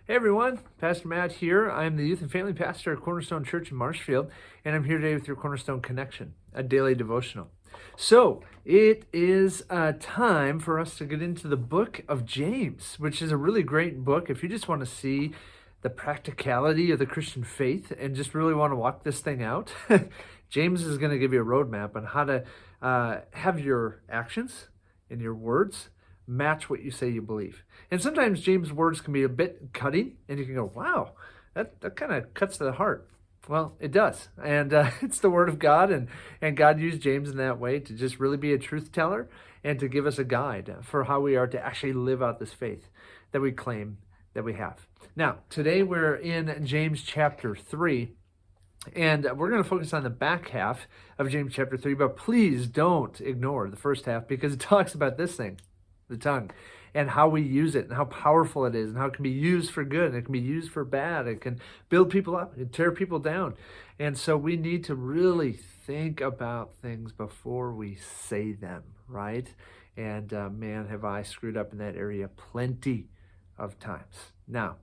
Hey everyone, Pastor Matt here. I'm the youth and family pastor at Cornerstone Church in Marshfield, and I'm here today with your Cornerstone Connection, a daily devotional. So, it is time for us to get into the book of James, which is a really great book. If you just want to see the practicality of the Christian faith and just really want to walk this thing out, James is going to give you a roadmap on how to have your actions and your words match what you say you believe. And sometimes James' words can be a bit cutting, and you can go, wow, that kind of cuts to the heart. Well, it does. And it's the word of God, and God used James in that way to just really be a truth teller and to give us a guide for how we are to actually live out this faith that we claim that we have. Now, today we're in James chapter 3. And we're going to focus on the back half of James chapter 3, but please don't ignore the first half because it talks about this thing, the tongue, and how we use it and how powerful it is and how it can be used for good and it can be used for bad. It can build people up and tear people down. And so we need to really think about things before we say them, right? And man, have I screwed up in that area plenty of times. Now,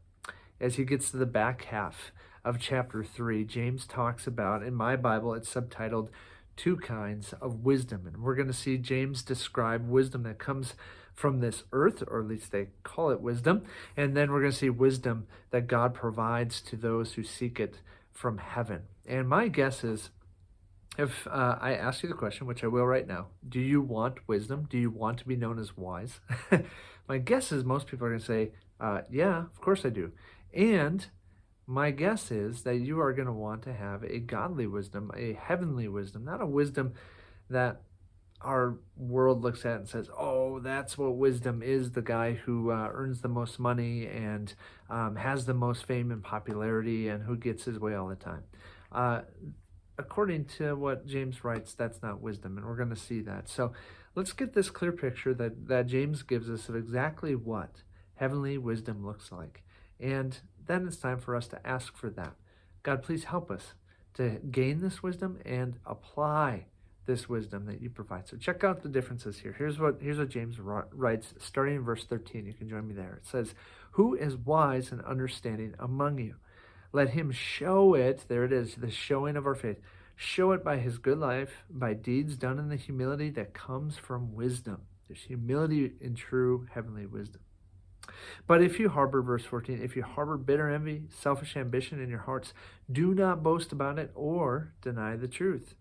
as he gets to the back half of chapter 3, James talks about, in my Bible, it's subtitled, two kinds of wisdom. And we're going to see James describe wisdom that comes from this earth, or at least they call it wisdom. And then we're going to see wisdom that God provides to those who seek it from heaven. And my guess is, if I ask you the question, which I will right now, do you want wisdom? Do you want to be known as wise? My guess is most people are going to say, yeah, of course I do. And my guess is that you are going to want to have a godly wisdom, a heavenly wisdom, not a wisdom that our world looks at and says, oh, that's what wisdom is, the guy who earns the most money and has the most fame and popularity and who gets his way all the time. According to what James writes, that's not wisdom, and we're going to see that. So let's get this clear picture that James gives us of exactly what heavenly wisdom looks like. And then it's time for us to ask for that. God, please help us to gain this wisdom and apply this wisdom that you provide. So check out the differences here. Here's what James writes, starting in verse 13. You can join me there. It says, "Who is wise and understanding among you? Let him show it." There it is, the showing of our faith. "Show it by his good life, by deeds done in the humility that comes from wisdom." There's humility in true heavenly wisdom. "But if you harbor," verse 14, "if you harbor bitter envy, selfish ambition in your hearts, do not boast about it or deny the truth.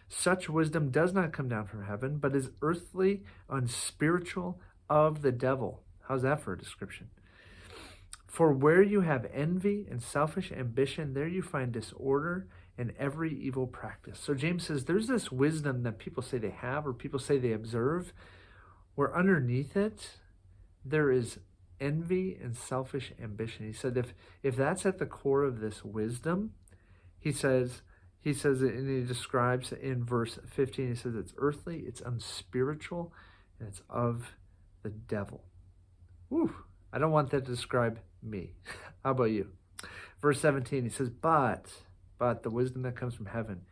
Such wisdom does not come down from heaven, but is earthly, unspiritual, of the devil." How's that for a description? "For where you have envy and selfish ambition, there you find disorder and every evil practice." So James says there's this wisdom that people say they have or people say they observe, where underneath it, there is envy and selfish ambition. He said if that's at the core of this wisdom, he says it, and he describes in verse 15, he says it's earthly, it's unspiritual, and it's of the devil. Whew, I don't want that to describe me. How about you? Verse 17, he says, but the wisdom that comes from heaven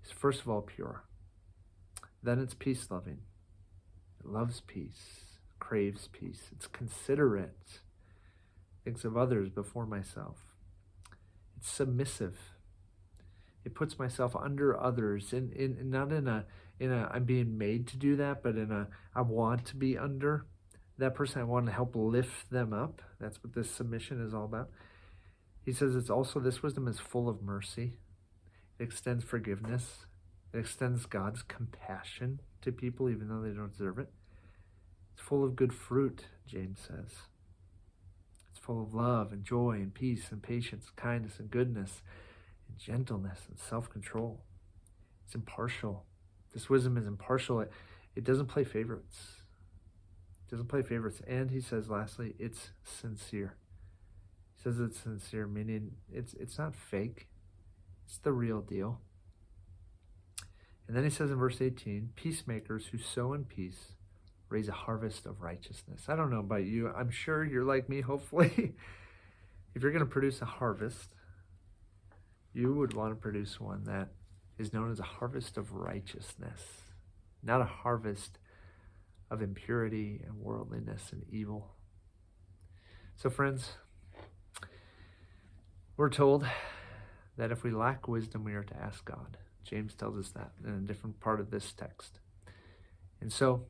is first of all pure. Then it's peace-loving. It loves peace, craves peace. It's considerate, thinks of others before myself. It's submissive. It puts myself under others, not in a I'm being made to do that, but in a I want to be under that person. I want to help lift them up. That's what this submission is all about. He says it's also, this wisdom is full of mercy. It extends forgiveness. It extends God's compassion to people even though they don't deserve it. It's full of good fruit, James says. It's full of love and joy and peace and patience, kindness and goodness and gentleness and self-control. It's impartial. This wisdom is impartial. It doesn't play favorites. It doesn't play favorites. And he says, lastly, it's sincere. He says it's sincere, meaning it's not fake. It's the real deal. And then he says in verse 18, "Peacemakers who sow in peace raise a harvest of righteousness." I don't know about you. I'm sure you're like me, hopefully. If you're going to produce a harvest, you would want to produce one that is known as a harvest of righteousness, not a harvest of impurity and worldliness and evil. So friends, We're told that if we lack wisdom, we are to ask God. James tells us that in a different part of this text. And so,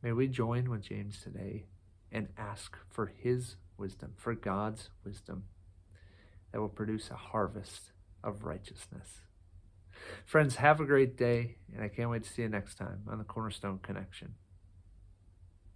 may we join with James today and ask for his wisdom, for God's wisdom that will produce a harvest of righteousness. Friends, have a great day, and I can't wait to see you next time on the Cornerstone Connection.